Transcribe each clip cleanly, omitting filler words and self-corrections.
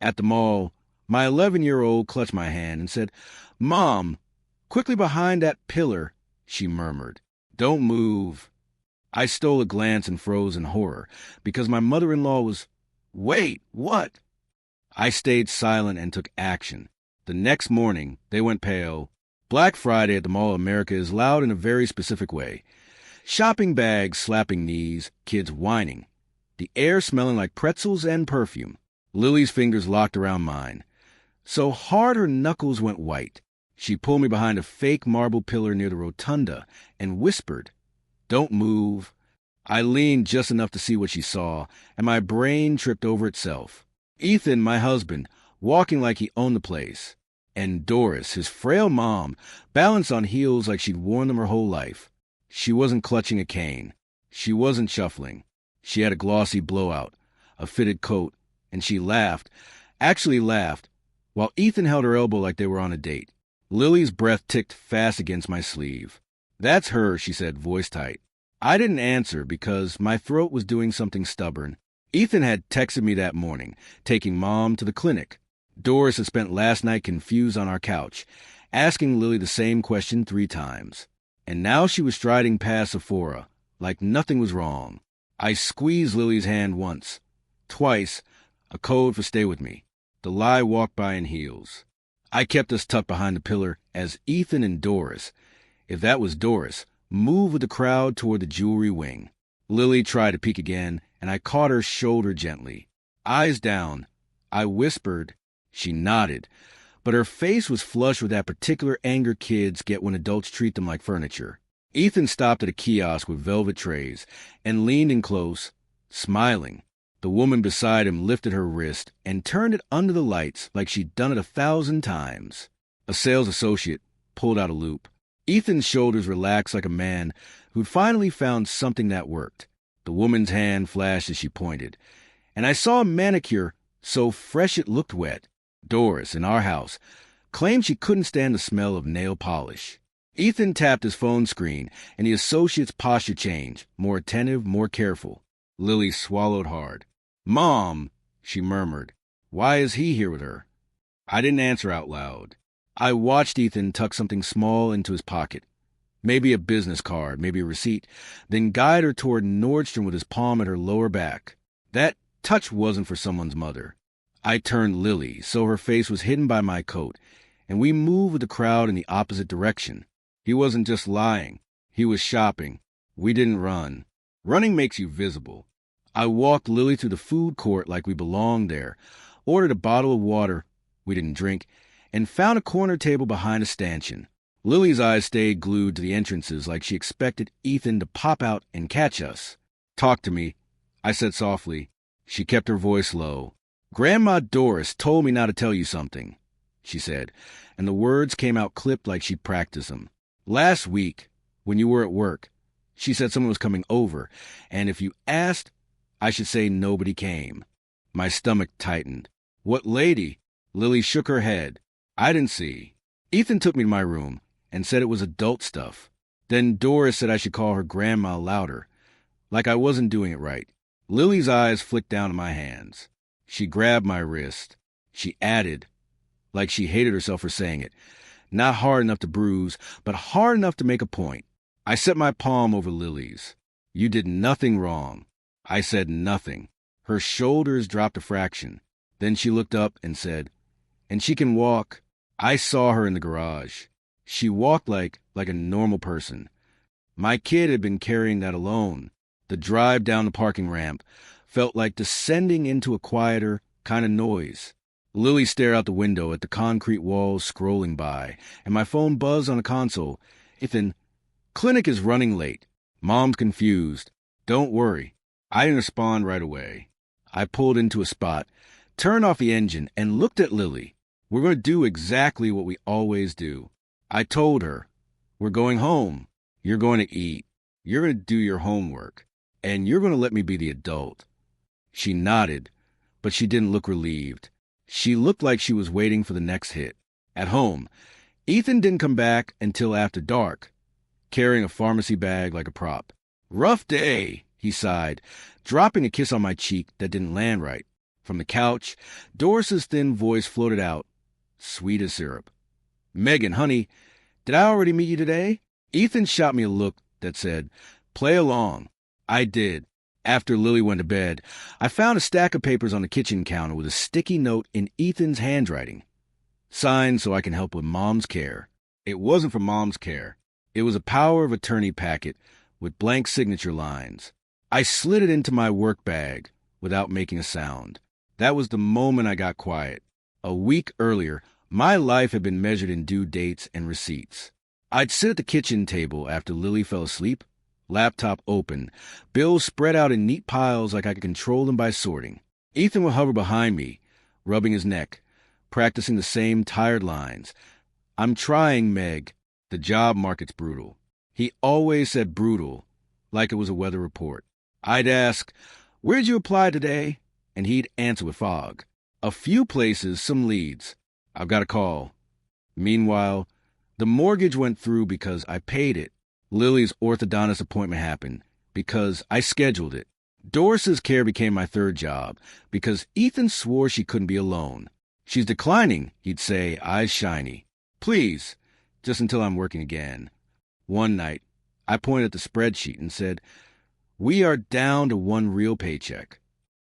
At the mall, my 11-year-old clutched my hand and said, "Mom, quickly behind that pillar," she murmured. "Don't move." I stole a glance and froze in horror, because my mother-in-law was... Wait, what? I stayed silent and took action. The next morning, they went pale. Black Friday at the Mall of America is loud in a very specific way. Shopping bags slapping knees, kids whining. The air smelling like pretzels and perfume. Lily's fingers locked around mine. So hard her knuckles went white. She pulled me behind a fake marble pillar near the rotunda and whispered, "Don't move." I leaned just enough to see what she saw, and my brain tripped over itself. Ethan, my husband, walking like he owned the place. And Doris, his frail mom, balanced on heels like she'd worn them her whole life. She wasn't clutching a cane. She wasn't shuffling. She had a glossy blowout, a fitted coat, and she laughed, actually laughed, while Ethan held her elbow like they were on a date. Lily's breath ticked fast against my sleeve. "That's her," she said, voice tight. I didn't answer because my throat was doing something stubborn. Ethan had texted me that morning, taking Mom to the clinic. Doris had spent last night confused on our couch, asking Lily the same question 3 times. And now she was striding past Sephora, like nothing was wrong. I squeezed Lily's hand once. Twice, a code for stay with me. The lie walked by in heels. I kept us tucked behind the pillar as Ethan and Doris, if that was Doris, moved with the crowd toward the jewelry wing. Lily tried to peek again, and I caught her shoulder gently. Eyes down. I whispered. She nodded, but her face was flushed with that particular anger kids get when adults treat them like furniture. Ethan stopped at a kiosk with velvet trays and leaned in close, smiling. The woman beside him lifted her wrist and turned it under the lights like she'd done it 1,000 times. A sales associate pulled out a loop. Ethan's shoulders relaxed like a man who'd finally found something that worked. The woman's hand flashed as she pointed, and I saw a manicure so fresh it looked wet. Doris, in our house, claimed she couldn't stand the smell of nail polish. Ethan tapped his phone screen, and the associate's posture changed, more attentive, more careful. Lily swallowed hard. "Mom," she murmured. "Why is he here with her?" I didn't answer out loud. I watched Ethan tuck something small into his pocket. Maybe a business card, maybe a receipt, then guide her toward Nordstrom with his palm at her lower back. That touch wasn't for someone's mother. I turned Lily so her face was hidden by my coat, and we moved with the crowd in the opposite direction. He wasn't just lying. He was shopping. We didn't run. Running makes you visible. I walked Lily through the food court like we belonged there, ordered a bottle of water we didn't drink, and found a corner table behind a stanchion. Lily's eyes stayed glued to the entrances like she expected Ethan to pop out and catch us. "Talk to me," I said softly. She kept her voice low. "Grandma Doris told me not to tell you something," she said, and the words came out clipped like she practiced them. "Last week, when you were at work, she said someone was coming over, and if you asked, I should say nobody came." My stomach tightened. "What lady?" Lily shook her head. "I didn't see." Ethan took me to my room and said it was adult stuff. Then Doris said I should call her grandma louder, like I wasn't doing it right. Lily's eyes flicked down at my hands. She grabbed my wrist. She added, like she hated herself for saying it, not hard enough to bruise, but hard enough to make a point. I set my palm over Lily's. "You did nothing wrong." I said nothing. Her shoulders dropped a fraction. Then she looked up and said, "And she can walk." I saw her in the garage. She walked like a normal person. My kid had been carrying that alone. The drive down the parking ramp felt like descending into a quieter kind of noise. Lily stared out the window at the concrete walls scrolling by, and my phone buzzed on the console. "Ethan, clinic is running late. Mom's confused. Don't worry." I didn't respond right away. I pulled into a spot, turned off the engine, and looked at Lily. "We're going to do exactly what we always do." I told her, "We're going home. You're going to eat. You're going to do your homework. And you're going to let me be the adult." She nodded, but she didn't look relieved. She looked like she was waiting for the next hit. At home, Ethan didn't come back until after dark, carrying a pharmacy bag like a prop. "Rough day," he sighed, dropping a kiss on my cheek that didn't land right. From the couch, Doris's thin voice floated out, sweet as syrup. "Megan, honey, did I already meet you today?" Ethan shot me a look that said, "Play along." I did. After Lily went to bed, I found a stack of papers on the kitchen counter with a sticky note in Ethan's handwriting. Signed so I can help with Mom's care. It wasn't for Mom's care. It was a power of attorney packet with blank signature lines. I slid it into my work bag without making a sound. That was the moment I got quiet. A week earlier, my life had been measured in due dates and receipts. I'd sit at the kitchen table after Lily fell asleep, laptop open, bills spread out in neat piles like I could control them by sorting. Ethan would hover behind me, rubbing his neck, practicing the same tired lines. "I'm trying, Meg. The job market's brutal." He always said brutal, like it was a weather report. I'd ask, "Where'd you apply today?" And he'd answer with fog. "A few places, some leads. I've got a call." Meanwhile, the mortgage went through because I paid it. Lily's orthodontist appointment happened because I scheduled it. Doris's care became my third job because Ethan swore she couldn't be alone. "She's declining," he'd say, eyes shiny. "Please, just until I'm working again." One night, I pointed at the spreadsheet and said, "We are down to one real paycheck."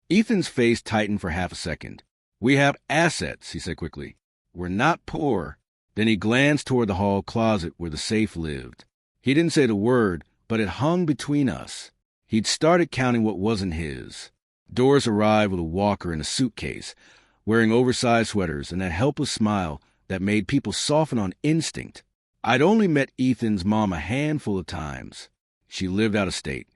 Ethan's face tightened for half a second. "We have assets," he said quickly. "We're not poor." Then he glanced toward the hall closet where the safe lived. He didn't say the word, but it hung between us. He'd started counting what wasn't his. Doris arrived with a walker and a suitcase, wearing oversized sweaters and that helpless smile that made people soften on instinct. I'd only met Ethan's mom a handful of times. She lived out of state,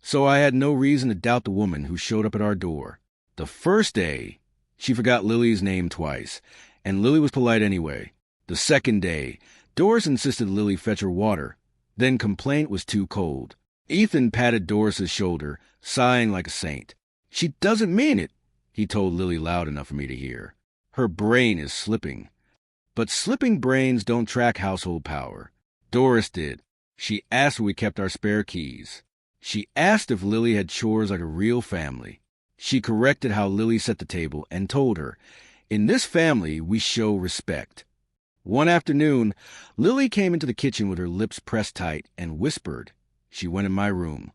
so I had no reason to doubt the woman who showed up at our door. The first day, she forgot Lily's name twice, and Lily was polite anyway. The second day, Doris insisted Lily fetch her water, then complained it was too cold. Ethan patted Doris's shoulder, sighing like a saint. "She doesn't mean it," he told Lily loud enough for me to hear. "Her brain is slipping." But slipping brains don't track household power. Doris did. She asked where we kept our spare keys. She asked if Lily had chores like a real family. She corrected how Lily set the table and told her, "In this family, we show respect." One afternoon, Lily came into the kitchen with her lips pressed tight and whispered. She went in my room.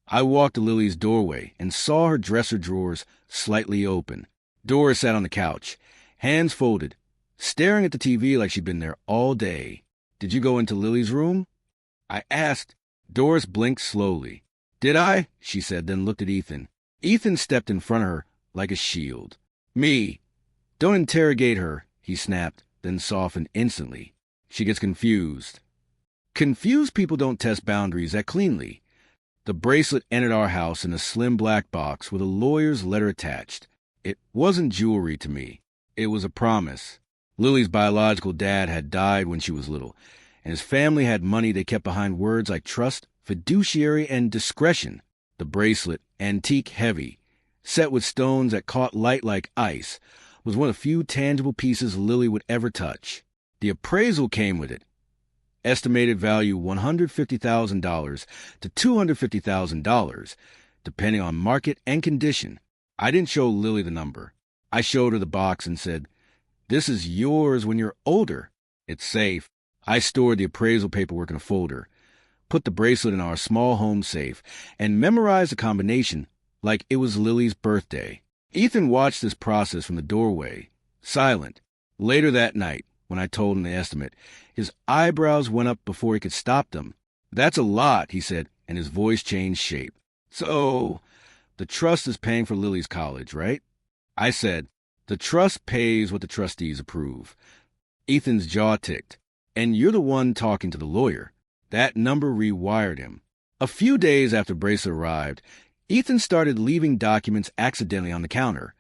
I walked to Lily's doorway and saw her dresser drawers slightly open. Doris sat on the couch, hands folded, staring at the TV like she'd been there all day. "Did you go into Lily's room?" I asked. Doris blinked slowly. "Did I?" she said, then looked at Ethan. Ethan stepped in front of her like a shield. "Me. Don't interrogate her," he snapped, then softened instantly. "She gets confused." Confused people don't test boundaries that cleanly. The bracelet entered our house in a slim black box with a lawyer's letter attached. It wasn't jewelry to me. It was a promise. Lily's biological dad had died when she was little, and his family had money they kept behind words like trust, fiduciary, and discretion. The bracelet, antique heavy, set with stones that caught light like ice, was one of the few tangible pieces Lily would ever touch. The appraisal came with it. Estimated value $150,000 to $250,000, depending on market and condition. I didn't show Lily the number. I showed her the box and said, "This is yours when you're older. It's safe." I stored the appraisal paperwork in a folder, put the bracelet in our small home safe, and memorized the combination like it was Lily's birthday. Ethan watched this process from the doorway, silent. Later that night, when I told him the estimate, his eyebrows went up before he could stop them. "That's a lot," he said, and his voice changed shape. "So, the trust is paying for Lily's college, right?" I said, "The trust pays what the trustees approve." Ethan's jaw ticked. "And you're the one talking to the lawyer." That number rewired him. A few days after Bracelet arrived, Ethan started leaving documents accidentally on the counter.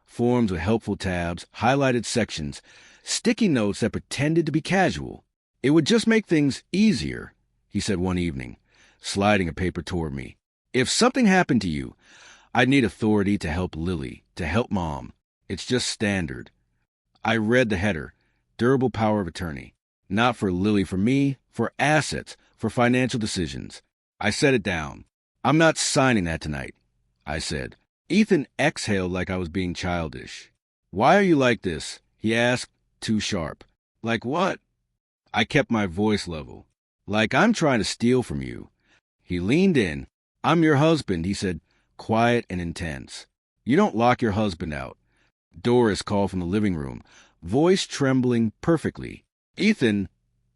Forms with helpful tabs, highlighted sections, sticky notes that pretended to be casual. "It would just make things easier," he said one evening, sliding a paper toward me. "If something happened to you, I'd need authority to help Lily, to help Mom. It's just standard." I read the header, Durable Power of Attorney. Not for Lily, for me, for assets, for financial decisions. I set it down. "I'm not signing that tonight," I said. Ethan exhaled like I was being childish. Why are you like this? He asked, too sharp. Like what? I kept my voice level. Like I'm trying to steal from you. He leaned in. I'm your husband, he said, quiet and intense. You don't lock your husband out. Doris called from the living room, voice trembling perfectly. Ethan,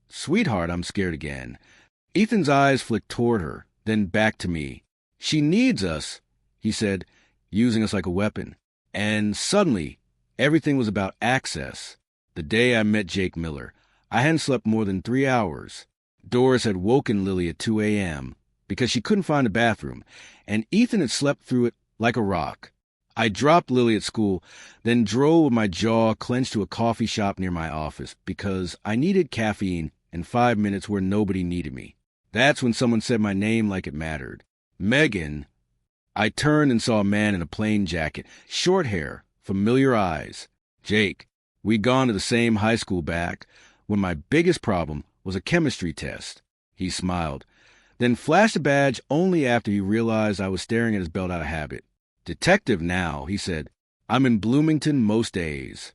sweetheart, I'm scared again. Ethan's eyes flicked toward her, then back to me. She needs us, he said, using us like a weapon. And suddenly, everything was about access. The day I met Jake Miller, I hadn't slept more than 3 hours. Doris had woken Lily at 2 a.m. because she couldn't find a bathroom, and Ethan had slept through it like a rock. I dropped Lily at school, then drove with my jaw clenched to a coffee shop near my office because I needed caffeine and 5 minutes where nobody needed me. That's when someone said my name like it mattered. Megan. I turned and saw a man in a plain jacket, short hair, familiar eyes. Jake. We'd gone to the same high school back when my biggest problem was a chemistry test. He smiled, then flashed a badge only after he realized I was staring at his belt out of habit. Detective now, he said. I'm in Bloomington most days.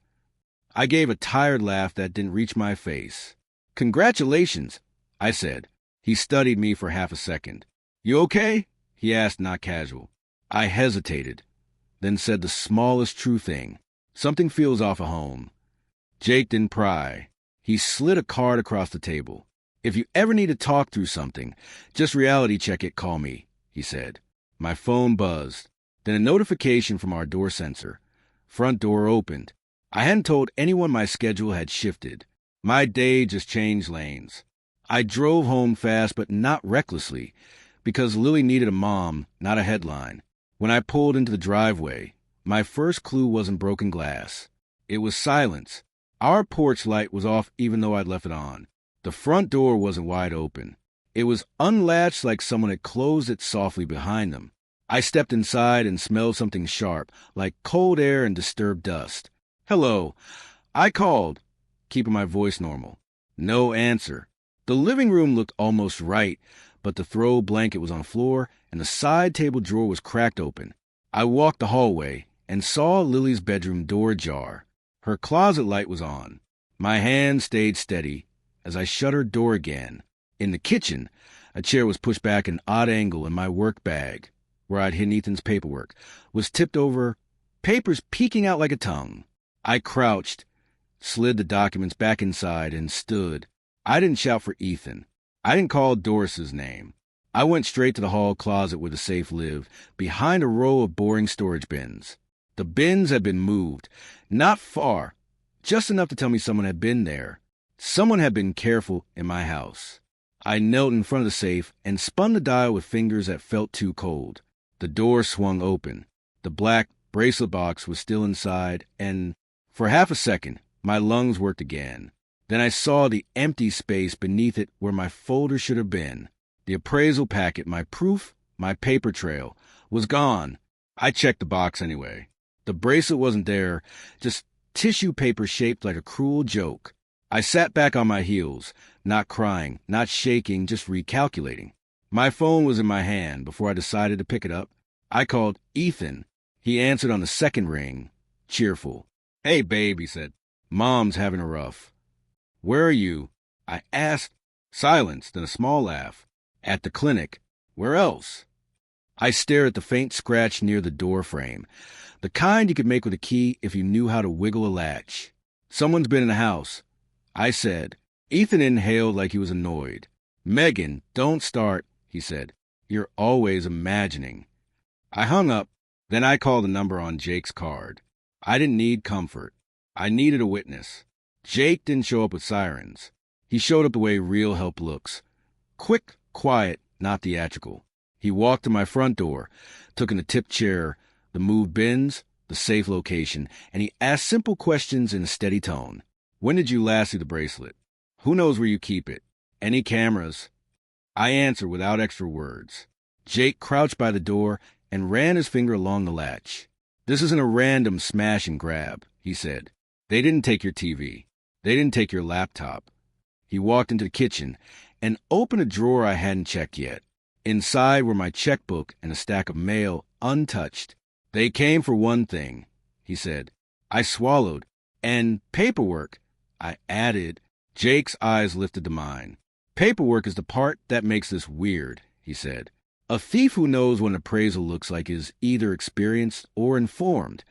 I gave a tired laugh that didn't reach my face. Congratulations, I said. He studied me for half a second. You okay? He asked, not casual. I hesitated, then said the smallest true thing. Something feels off at home. Jake didn't pry. He slid a card across the table. If you ever need to talk through something, just reality check it, call me, he said. My phone buzzed. Then a notification from our door sensor. Front door opened. I hadn't told anyone my schedule had shifted. My day just changed lanes. I drove home fast, but not recklessly, because Lily needed a mom, not a headline. When I pulled into the driveway, my first clue wasn't broken glass. It was silence. Our porch light was off even though I'd left it on. The front door wasn't wide open. It was unlatched like someone had closed it softly behind them. I stepped inside and smelled something sharp, like cold air and disturbed dust. Hello. I called, keeping my voice normal. No answer. The living room looked almost right, but the throw blanket was on the floor and the side table drawer was cracked open. I walked the hallway and saw Lily's bedroom door ajar. Her closet light was on. My hand stayed steady as I shut her door again. In the kitchen, a chair was pushed back an odd angle and my work bag, where I'd hidden Ethan's paperwork, was tipped over, papers peeking out like a tongue. I crouched, slid the documents back inside, and stood. I didn't shout for Ethan. I didn't call Doris's name. I went straight to the hall closet where the safe lived, behind a row of boring storage bins. The bins had been moved, not far, just enough to tell me someone had been there. Someone had been careful in my house. I knelt in front of the safe and spun the dial with fingers that felt too cold. The door swung open. The black bracelet box was still inside, and for half a second, my lungs worked again. Then I saw the empty space beneath it where my folder should have been. The appraisal packet, my proof, my paper trail, was gone. I checked the box anyway. The bracelet wasn't there, just tissue paper shaped like a cruel joke. I sat back on my heels, not crying, not shaking, just recalculating. My phone was in my hand before I decided to pick it up. I called Ethan. He answered on the second ring, cheerful. Hey, babe, he said. Mom's having a rough. Where are you? I asked. Silence, then a small laugh. At the clinic. Where else? I stared at the faint scratch near the door frame, the kind you could make with a key if you knew how to wiggle a latch. Someone's been in the house, I said. Ethan inhaled like he was annoyed. Megan, don't start, he said. You're always imagining. I hung up, then I called the number on Jake's card. I didn't need comfort. I needed a witness. Jake didn't show up with sirens. He showed up the way real help looks. Quick, quiet, not theatrical. He walked to my front door, took in the tipped chair, the moved bins, the safe location, and he asked simple questions in a steady tone. When did you last see the bracelet? Who knows where you keep it? Any cameras? I answered without extra words. Jake crouched by the door and ran his finger along the latch. This isn't a random smash and grab, he said. They didn't take your TV. They didn't take your laptop. He walked into the kitchen and opened a drawer I hadn't checked yet. Inside were my checkbook and a stack of mail, untouched. They came for one thing, he said. I swallowed. And paperwork, I added. Jake's eyes lifted to mine. Paperwork is the part that makes this weird, he said. A thief who knows what an appraisal looks like is either experienced or informed.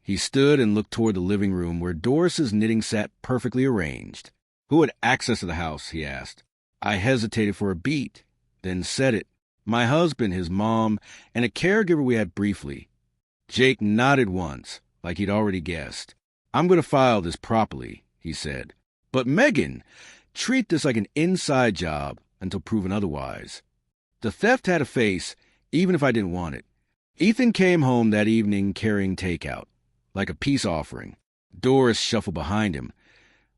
He stood and looked toward the living room where Doris's knitting sat perfectly arranged. Who had access to the house, he asked. I hesitated for a beat, then said it. My husband, his mom, and a caregiver we had briefly. Jake nodded once, like he'd already guessed. I'm going to file this properly, he said. But Megan, treat this like an inside job until proven otherwise. The theft had a face, even if I didn't want it. Ethan came home that evening carrying takeout, like a peace offering. Doris shuffled behind him,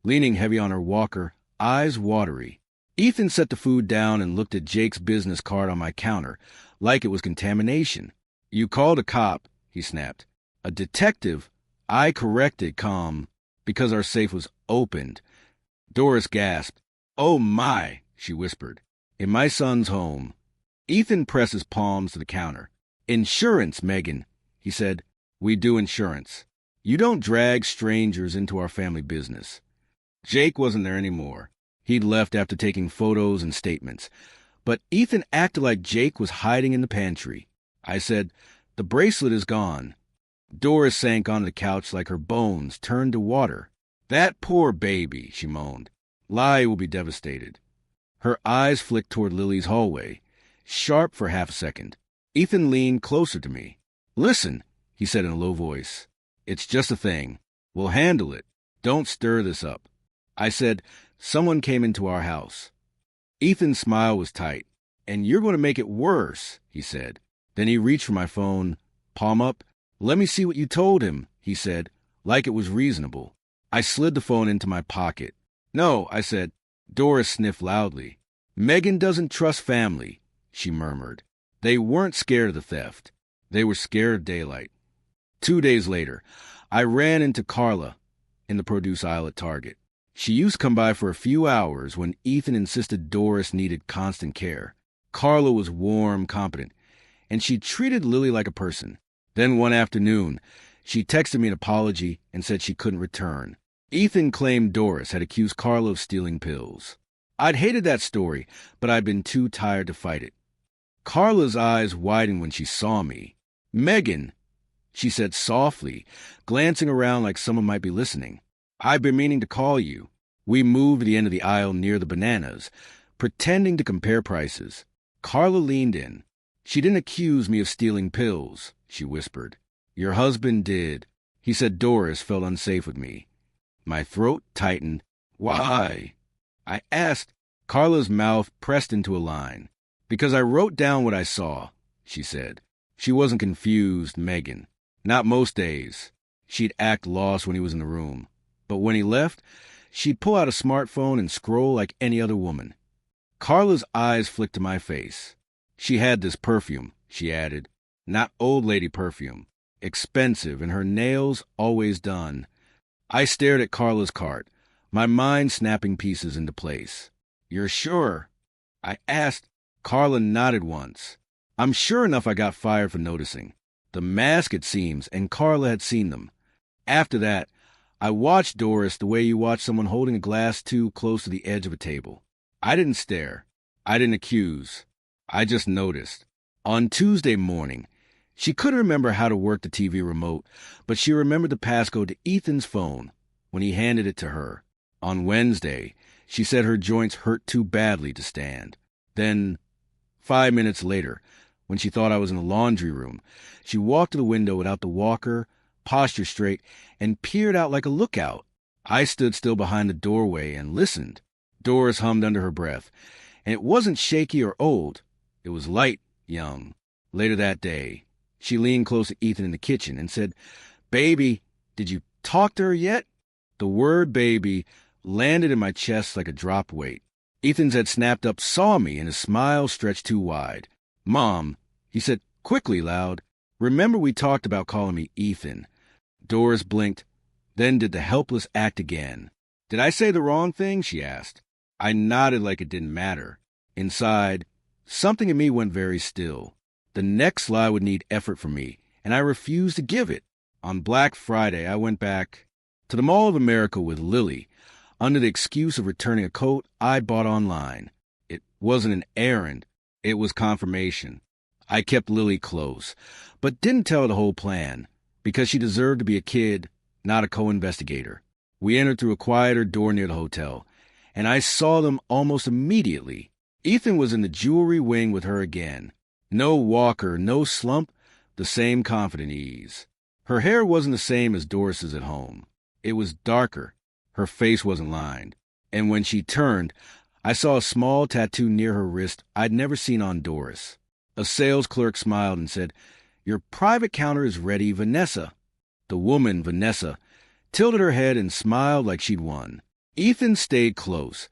leaning heavy on her walker, eyes watery. Ethan set the food down and looked at Jake's business card on my counter, like it was contamination. You called a cop, he snapped. A detective? I corrected calm, because our safe was opened. Doris gasped. Oh my, she whispered. In my son's home. Ethan pressed his palms to the counter. Insurance, Megan, he said. We do insurance. You don't drag strangers into our family business. Jake wasn't there anymore. He'd left after taking photos and statements. But Ethan acted like Jake was hiding in the pantry. I said, the bracelet is gone. Doris sank onto the couch like her bones turned to water. That poor baby, she moaned. Lai will be devastated. Her eyes flicked toward Lily's hallway, sharp for half a second. Ethan leaned closer to me. Listen, he said in a low voice. It's just a thing. We'll handle it. Don't stir this up. I said, someone came into our house. Ethan's smile was tight. And you're going to make it worse, he said. Then he reached for my phone, palm up. Let me see what you told him, he said, like it was reasonable. I slid the phone into my pocket. No, I said. Doris sniffed loudly. Megan doesn't trust family, she murmured. They weren't scared of the theft. They were scared of daylight. 2 days later, I ran into Carla in the produce aisle at Target. She used to come by for a few hours when Ethan insisted Doris needed constant care. Carla was warm, competent, and she treated Lily like a person. Then one afternoon, she texted me an apology and said she couldn't return. Ethan claimed Doris had accused Carla of stealing pills. I'd hated that story, but I'd been too tired to fight it. Carla's eyes widened when she saw me. Megan, she said softly, glancing around like someone might be listening. I've been meaning to call you. We moved to the end of the aisle near the bananas, pretending to compare prices. Carla leaned in. She didn't accuse me of stealing pills, she whispered. Your husband did. He said Doris felt unsafe with me. My throat tightened. Why? I asked. Carla's mouth pressed into a line. Because I wrote down what I saw, she said. She wasn't confused, Megan. Not most days. She'd act lost when he was in the room. But when he left, she'd pull out a smartphone and scroll like any other woman. Carla's eyes flicked to my face. She had this perfume, she added. Not old lady perfume. Expensive, and her nails always done. I stared at Carla's cart, my mind snapping pieces into place. You're sure? I asked. Carla nodded once. I'm sure enough I got fired for noticing. The mask, it seems, and Carla had seen them. After that, I watched Doris the way you watch someone holding a glass too close to the edge of a table. I didn't stare. I didn't accuse. I just noticed. On Tuesday morning, she couldn't remember how to work the TV remote, but she remembered the passcode to Ethan's phone when he handed it to her. On Wednesday, she said her joints hurt too badly to stand. Then, 5 minutes later, when she thought I was in the laundry room, she walked to the window without the walker, postured straight, and peered out like a lookout. I stood still behind the doorway and listened. Doris hummed under her breath, and it wasn't shaky or old. It was light, young. Later that day, she leaned close to Ethan in the kitchen and said, Baby, did you talk to her yet? The word baby landed in my chest like a drop weight. Ethan's head snapped up, saw me, and his smile stretched too wide. Mom, he said quickly, loud, remember we talked about calling me Ethan. Doris blinked, then did the helpless act again. Did I say the wrong thing? She asked. I nodded like it didn't matter. Inside, something in me went very still. The next lie would need effort from me, and I refused to give it. On Black Friday, I went back to the Mall of America with Lily under the excuse of returning a coat I'd bought online. It wasn't an errand. It was confirmation. I kept Lily close, but didn't tell her the whole plan, because she deserved to be a kid, not a co-investigator. We entered through a quieter door near the hotel, and I saw them almost immediately. Ethan was in the jewelry wing with her again. No walker, no slump, the same confident ease. Her hair wasn't the same as Doris's at home. It was darker. Her face wasn't lined. And when she turned, I saw a small tattoo near her wrist I'd never seen on Doris. A sales clerk smiled and said, "Your private counter is ready, Vanessa." The woman, Vanessa, tilted her head and smiled like she'd won. Ethan stayed close,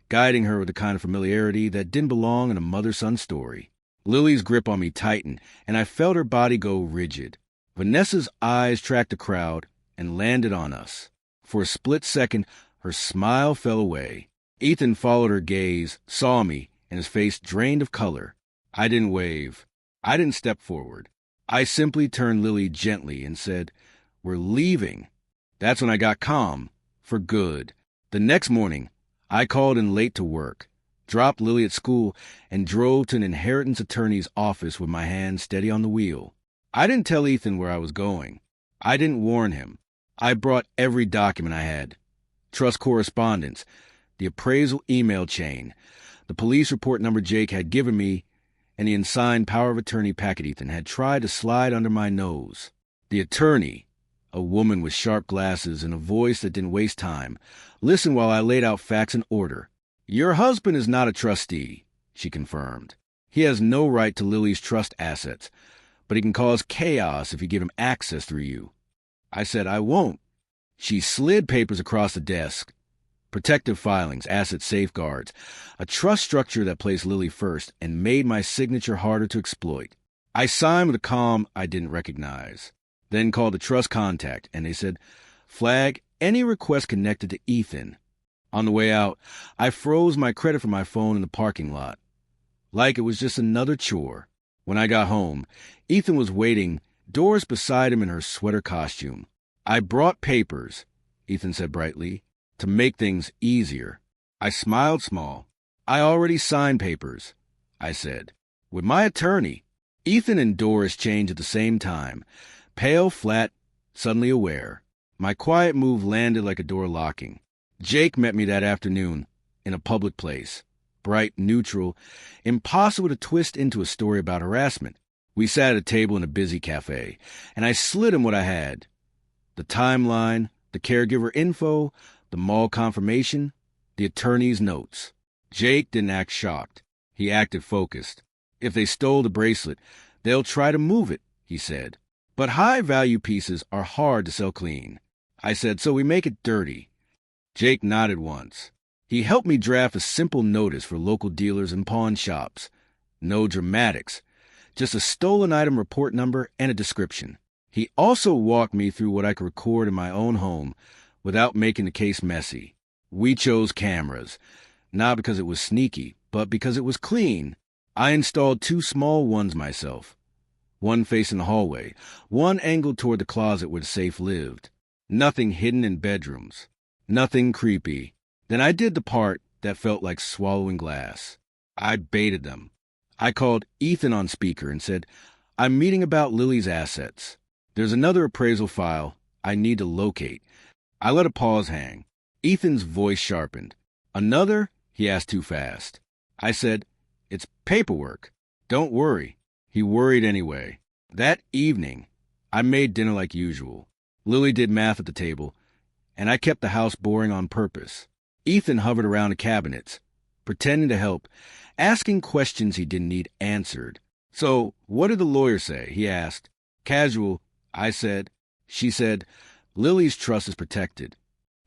guiding her with the kind of familiarity that didn't belong in a mother-son story. Lily's grip on me tightened, and I felt her body go rigid. Vanessa's eyes tracked the crowd and landed on us. For a split second, her smile fell away. Ethan followed her gaze, saw me, and his face drained of color. I didn't wave. I didn't step forward. I simply turned Lily gently and said, "We're leaving." That's when I got calm, for good. The next morning, I called in late to work, dropped Lily at school, and drove to an inheritance attorney's office with my hand steady on the wheel. I didn't tell Ethan where I was going. I didn't warn him. I brought every document I had. Trust correspondence, the appraisal email chain, the police report number Jake had given me, and the unsigned power of attorney packet Ethan had tried to slide under my nose. The attorney, a woman with sharp glasses and a voice that didn't waste time, listened while I laid out facts in order. "Your husband is not a trustee," she confirmed. "He has no right to Lily's trust assets, but he can cause chaos if you give him access through you." I said, "I won't." She slid papers across the desk. Protective filings, asset safeguards, a trust structure that placed Lily first and made my signature harder to exploit. I signed with a calm I didn't recognize, then called the trust contact, and they said, "Flag any request connected to Ethan." On the way out, I froze my credit from my phone in the parking lot, like it was just another chore. When I got home, Ethan was waiting, Doris beside him in her sweater costume. "I brought papers," Ethan said brightly, "to make things easier." I smiled small. "I already signed papers," I said, "with my attorney." Ethan and Doris changed at the same time, pale, flat, suddenly aware. My quiet move landed like a door locking. Jake met me that afternoon in a public place, bright, neutral, impossible to twist into a story about harassment. We sat at a table in a busy cafe, and I slid him what I had. The timeline, the caregiver info, the mall confirmation, the attorney's notes. Jake didn't act shocked. He acted focused. "If they stole the bracelet, they'll try to move it," he said. "But high-value pieces are hard to sell clean." I said, "So we make it dirty." Jake nodded once. He helped me draft a simple notice for local dealers and pawn shops. No dramatics, just a stolen item report number and a description. He also walked me through what I could record in my own home without making the case messy. We chose cameras, not because it was sneaky, but because it was clean. I installed 2 small ones myself, one facing the hallway, one angled toward the closet where the safe lived. Nothing hidden in bedrooms. Nothing creepy. Then I did the part that felt like swallowing glass. I baited them. I called Ethan on speaker and said, "I'm meeting about Lily's assets. There's another appraisal file I need to locate." I let a pause hang. Ethan's voice sharpened. "Another?" he asked too fast. I said, "It's paperwork. Don't worry." He worried anyway. That evening, I made dinner like usual. Lily did math at the table, and I kept the house boring on purpose. Ethan hovered around the cabinets, pretending to help, asking questions he didn't need answered. "So, what did the lawyer say?" he asked. "Casual," I said. She said, "Lily's trust is protected."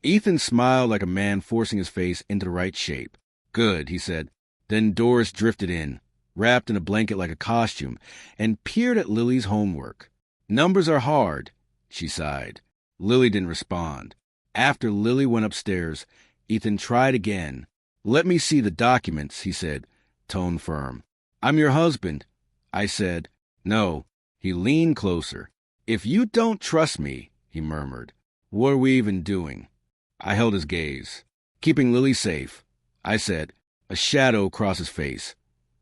Ethan smiled like a man forcing his face into the right shape. "Good," he said. Then Doris drifted in, wrapped in a blanket like a costume, and peered at Lily's homework. "Numbers are hard," she sighed. Lily didn't respond. After Lily went upstairs, Ethan tried again. "Let me see the documents," he said, tone firm. "I'm your husband." I said, "No." He leaned closer. If you don't trust me, he murmured, what are we even doing? I held his gaze. Keeping Lily safe, I said, a shadow across his face.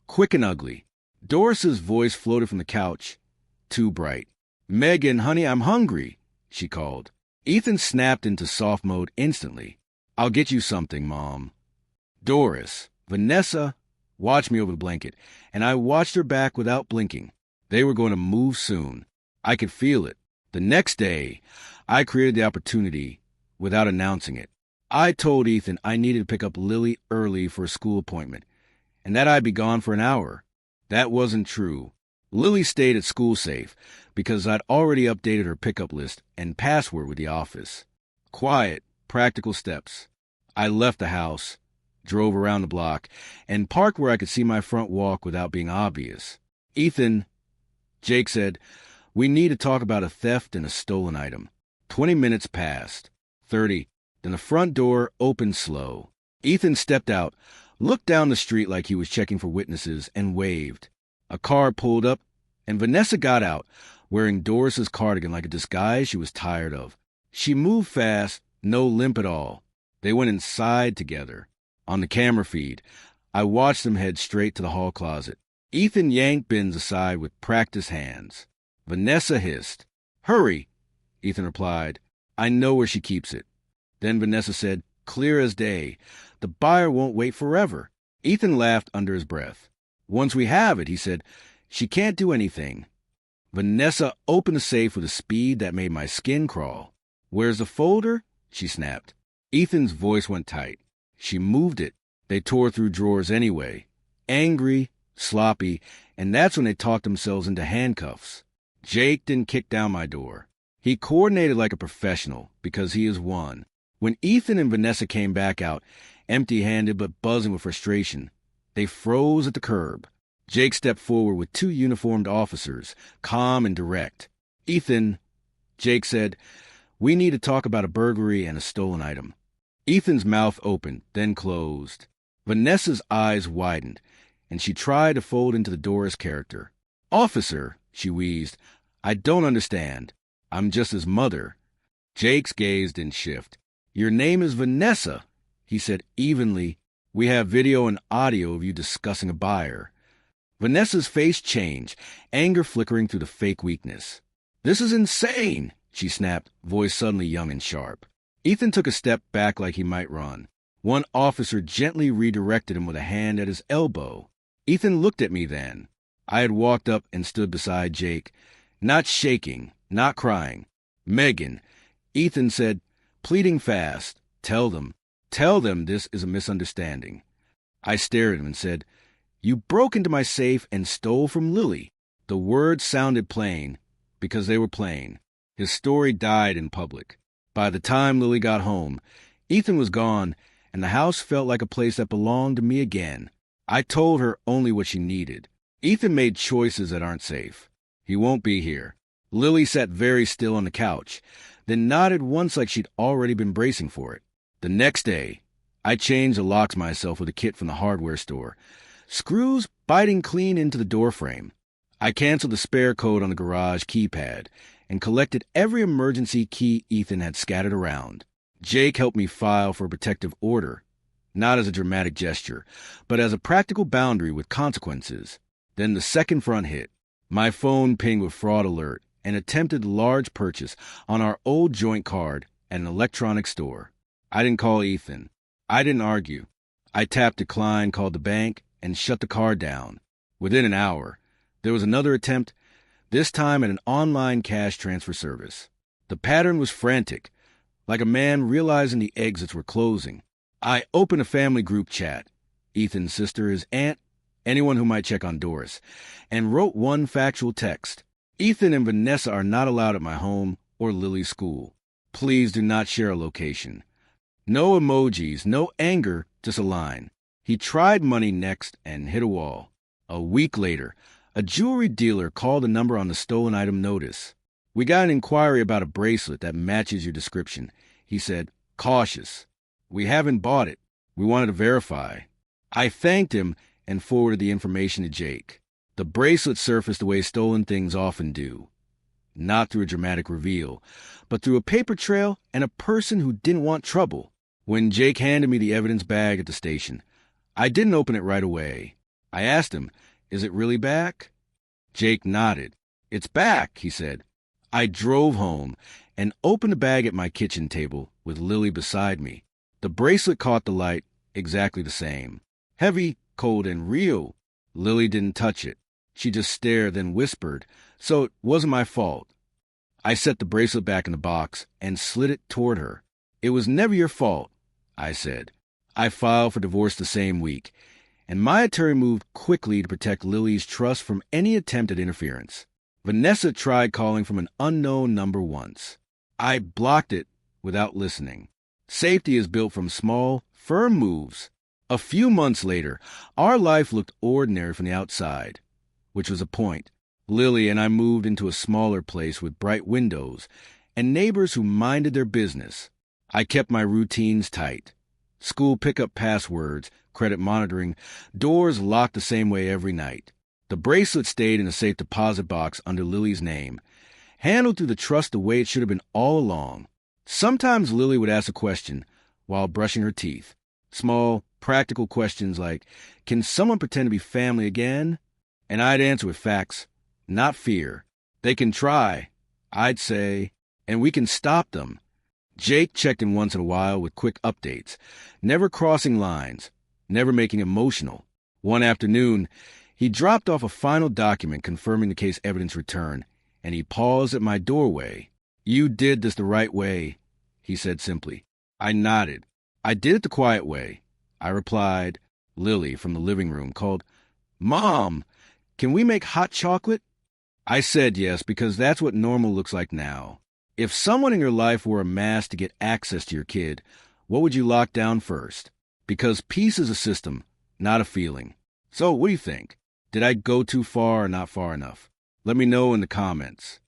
Quick and ugly. Doris's voice floated from the couch, too bright. Megan, honey, I'm hungry, she called. Ethan snapped into soft mode instantly. I'll get you something, Mom. Doris, Vanessa, watched me over the blanket, and I watched her back without blinking. They were going to move soon. I could feel it. The next day, I created the opportunity without announcing it. I told Ethan I needed to pick up Lily early for a school appointment, and that I'd be gone for an hour. That wasn't true. Lily stayed at school safe because I'd already updated her pickup list and password with the office. Quiet, practical steps. I left the house, drove around the block, and parked where I could see my front walk without being obvious. Ethan, Jake said, we need to talk about a theft and a stolen item. 20 minutes passed. 30. Then the front door opened slow. Ethan stepped out, looked down the street like he was checking for witnesses, and waved. A car pulled up, and Vanessa got out, wearing Doris's cardigan like a disguise she was tired of. She moved fast, no limp at all. They went inside together. On the camera feed, I watched them head straight to the hall closet. Ethan yanked bins aside with practiced hands. Vanessa hissed. Hurry, Ethan replied. I know where she keeps it. Then Vanessa said, clear as day, the buyer won't wait forever. Ethan laughed under his breath. Once we have it, he said, she can't do anything. Vanessa opened the safe with a speed that made my skin crawl. Where's the folder? She snapped. Ethan's voice went tight. She moved it. They tore through drawers anyway. Angry, sloppy, and that's when they talked themselves into handcuffs. Jake didn't kick down my door. He coordinated like a professional, because he is one. When Ethan and Vanessa came back out, empty-handed but buzzing with frustration, they froze at the curb. Jake stepped forward with 2 uniformed officers, calm and direct. Ethan, Jake said, we need to talk about a burglary and a stolen item. Ethan's mouth opened, then closed. Vanessa's eyes widened, and she tried to fold into the Doris character. Officer, she wheezed, I don't understand. I'm just his mother. Jake's gaze didn't shift. Your name is Vanessa, he said evenly. We have video and audio of you discussing a buyer. Vanessa's face changed, anger flickering through the fake weakness. This is insane, she snapped, voice suddenly young and sharp. Ethan took a step back like he might run. One officer gently redirected him with a hand at his elbow. Ethan looked at me then. I had walked up and stood beside Jake, not shaking, not crying. Megan, Ethan said, pleading fast, tell them this is a misunderstanding. I stared at him and said, you broke into my safe and stole from Lily. The words sounded plain, because they were plain. His story died in public. By the time Lily got home, Ethan was gone, and the house felt like a place that belonged to me again. I told her only what she needed. Ethan made choices that aren't safe. He won't be here. Lily sat very still on the couch, then nodded once like she'd already been bracing for it. The next day, I changed the locks myself with a kit from the hardware store, screws biting clean into the door frame. I canceled the spare code on the garage keypad and collected every emergency key Ethan had scattered around. Jake helped me file for a protective order, not as a dramatic gesture, but as a practical boundary with consequences. Then the second front hit. My phone pinged with fraud alert, an attempted large purchase on our old joint card at an electronics store. I didn't call Ethan. I didn't argue. I tapped decline, called the bank, and shut the card down. Within an hour, there was another attempt, this time at an online cash transfer service. The pattern was frantic, like a man realizing the exits were closing. I opened a family group chat, Ethan's sister, his aunt, anyone who might check on Doris, and wrote one factual text. Ethan and Vanessa are not allowed at my home or Lily's school. Please do not share a location. No emojis, no anger, just a line. He tried money next and hit a wall. A week later, a jewelry dealer called the number on the stolen item notice. We got an inquiry about a bracelet that matches your description. He said, cautious. We haven't bought it. We wanted to verify. I thanked him and forwarded the information to Jake. The bracelet surfaced the way stolen things often do. not through a dramatic reveal, but through a paper trail and a person who didn't want trouble. When Jake handed me the evidence bag at the station, I didn't open it right away. I asked him, "Is it really back?" Jake nodded. "It's back," he said. I drove home and opened the bag at my kitchen table with Lily beside me. The bracelet caught the light exactly the same. Heavy, cold, and real. Lily didn't touch it. She just stared, then whispered, "So it wasn't my fault." I set the bracelet back in the box and slid it toward her. "It was never your fault," I said. I filed for divorce the same week, and my attorney moved quickly to protect Lily's trust from any attempt at interference. Vanessa tried calling from an unknown number once. I blocked it without listening. Safety is built from small, firm moves. A few months later, our life looked ordinary from the outside, which was a point. Lily and I moved into a smaller place with bright windows and neighbors who minded their business. I kept my routines tight. School pickup passwords, credit monitoring, doors locked the same way every night. The bracelet stayed in a safe deposit box under Lily's name, handled through the trust the way it should have been all along. Sometimes Lily would ask a question while brushing her teeth. Small, practical questions like, "Can someone pretend to be family again?" And I'd answer with facts, not fear. "They can try," I'd say, "and we can stop them." Jake checked in once in a while with quick updates, never crossing lines, never making emotional. One afternoon, he dropped off a final document confirming the case evidence return, and he paused at my doorway. "You did this the right way," he said simply. I nodded. "I did it the quiet way," I replied. Lily, from the living room, called, "Mom, can we make hot chocolate?" I said yes, because that's what normal looks like now. If someone in your life wore a mask to get access to your kid, what would you lock down first? Because peace is a system, not a feeling. So what do you think? Did I go too far or not far enough? Let me know in the comments.